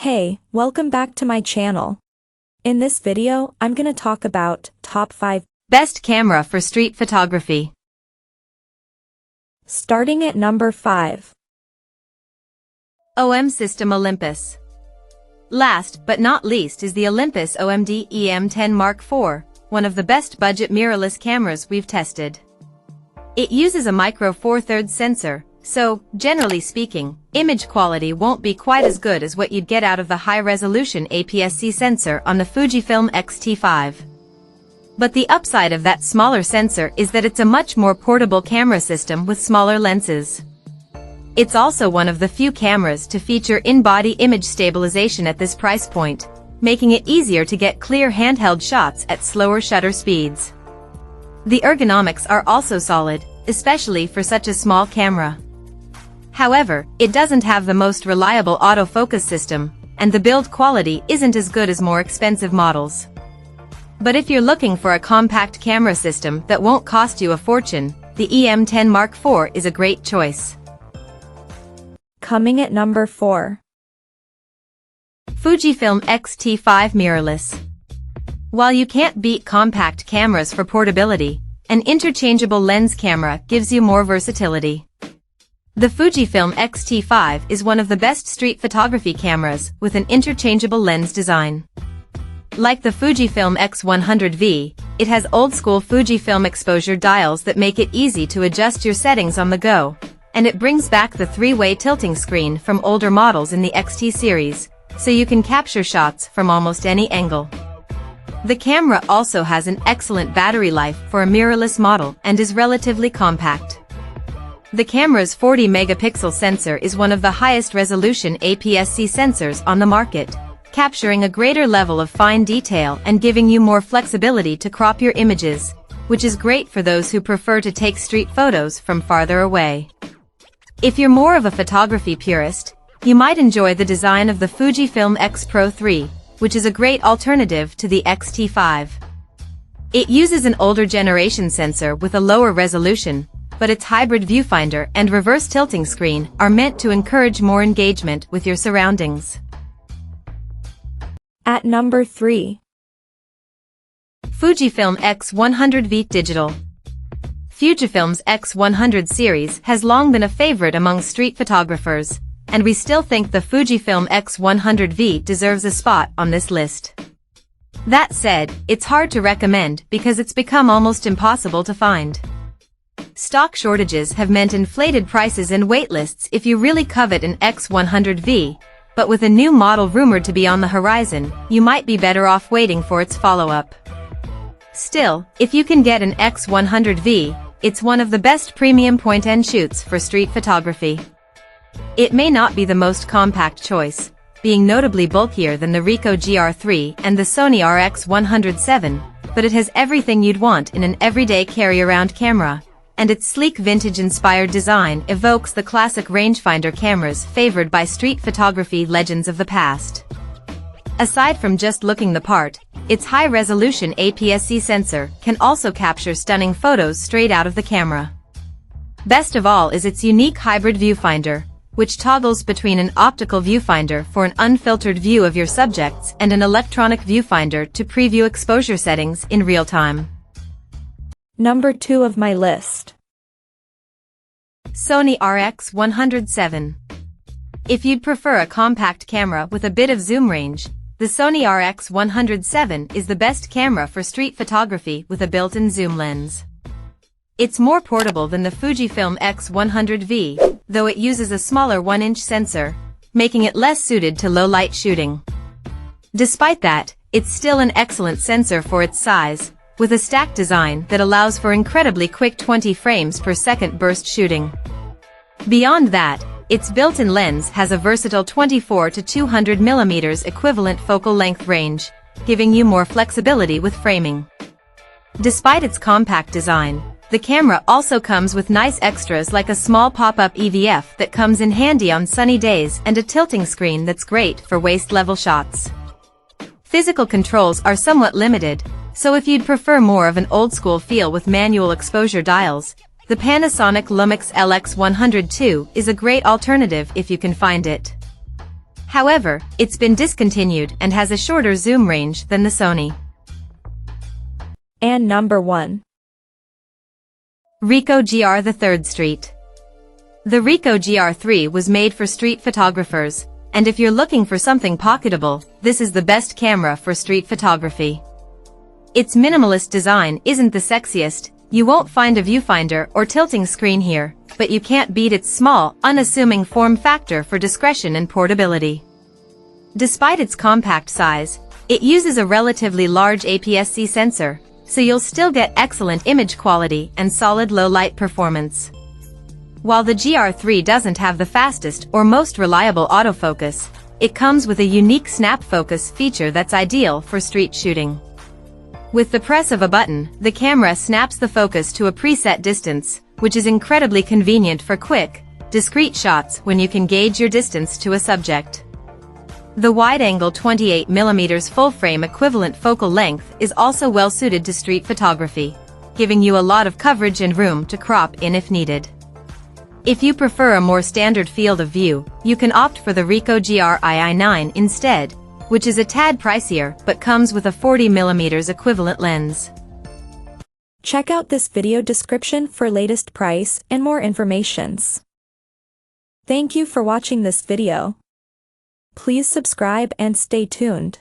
Hey, welcome back to my channel. In this video, I'm gonna talk about top 5 best camera for street photography. Starting at number 5. OM System Olympus. Last but not least is the Olympus OM EM10 Mark IV, one of the best budget mirrorless cameras we've tested. It uses a micro Four Thirds sensor, so, generally speaking, image quality won't be quite as good as what you'd get out of the high-resolution APS-C sensor on the Fujifilm X-T5. But the upside of that smaller sensor is that it's a much more portable camera system with smaller lenses. It's also one of the few cameras to feature in-body image stabilization at this price point, making it easier to get clear handheld shots at slower shutter speeds. The ergonomics are also solid, especially for such a small camera. However, it doesn't have the most reliable autofocus system, and the build quality isn't as good as more expensive models. But if you're looking for a compact camera system that won't cost you a fortune, the EM10 Mark IV is a great choice. Coming at number 4. Fujifilm X-T5 Mirrorless. While you can't beat compact cameras for portability, an interchangeable lens camera gives you more versatility. The Fujifilm X-T5 is one of the best street photography cameras with an interchangeable lens design. Like the Fujifilm X100 V, it has old-school Fujifilm exposure dials that make it easy to adjust your settings on the go, and it brings back the three-way tilting screen from older models in the XT series, so you can capture shots from almost any angle. The camera also has an excellent battery life for a mirrorless model and is relatively compact. The camera's 40-megapixel sensor is one of the highest resolution APS-C sensors on the market, capturing a greater level of fine detail and giving you more flexibility to crop your images, which is great for those who prefer to take street photos from farther away. If you're more of a photography purist, you might enjoy the design of the Fujifilm X Pro 3, which is a great alternative to the X-T5. It uses an older generation sensor with a lower resolution, but its hybrid viewfinder and reverse tilting screen are meant to encourage more engagement with your surroundings. At number 3. Fujifilm X100 V Digital. Fujifilm's X100 series has long been a favorite among street photographers, and we still think the Fujifilm X100 V deserves a spot on this list. That said, it's hard to recommend because it's become almost impossible to find. Stock shortages have meant inflated prices and waitlists if you really covet an X100 V, but with a new model rumored to be on the horizon, you might be better off waiting for its follow-up. Still, if you can get an X100 V, it's one of the best premium point-and-shoots for street photography. It may not be the most compact choice, being notably bulkier than the Ricoh GR3 and the Sony RX17, but it has everything you'd want in an everyday carry-around camera, and its sleek vintage-inspired design evokes the classic rangefinder cameras favored by street photography legends of the past. Aside from just looking the part, its high-resolution APS-C sensor can also capture stunning photos straight out of the camera. Best of all is its unique hybrid viewfinder, which toggles between an optical viewfinder for an unfiltered view of your subjects and an electronic viewfinder to preview exposure settings in real time. Number 2 of my list. Sony RX17. If you'd prefer a compact camera with a bit of zoom range, the Sony RX17 is the best camera for street photography with a built-in zoom lens. It's more portable than the Fujifilm X100 V, though it uses a smaller 1-inch sensor, making it less suited to low-light shooting. Despite that, it's still an excellent sensor for its size, with a stacked design that allows for incredibly quick 20 frames per second burst shooting. Beyond that, its built-in lens has a versatile 24 to 200 mm equivalent focal length range, giving you more flexibility with framing. Despite its compact design, the camera also comes with nice extras like a small pop-up EVF that comes in handy on sunny days and a tilting screen that's great for waist-level shots. Physical controls are somewhat limited, so if you'd prefer more of an old-school feel with manual exposure dials, the Panasonic Lumix LX100 II is a great alternative if you can find it. However, it's been discontinued and has a shorter zoom range than the Sony. And number 1. RICO GR the 3rd Street. The RICO GR3 was made for street photographers, and if you're looking for something pocketable, this is the best camera for street photography. Its minimalist design isn't the sexiest, you won't find a viewfinder or tilting screen here, but you can't beat its small, unassuming form factor for discretion and portability. Despite its compact size, it uses a relatively large APS-C sensor, so you'll still get excellent image quality and solid low-light performance. While the GR3 doesn't have the fastest or most reliable autofocus, it comes with a unique snap focus feature that's ideal for street shooting. With the press of a button, the camera snaps the focus to a preset distance, which is incredibly convenient for quick, discrete shots when you can gauge your distance to a subject. The wide-angle 28mm full-frame equivalent focal length is also well-suited to street photography, giving you a lot of coverage and room to crop in if needed. If you prefer a more standard field of view, you can opt for the Ricoh GR-II9 instead, which is a tad pricier but comes with a 40mm equivalent lens. Check out this video description for latest price and more informations. Thank you for watching this video. Please subscribe and stay tuned.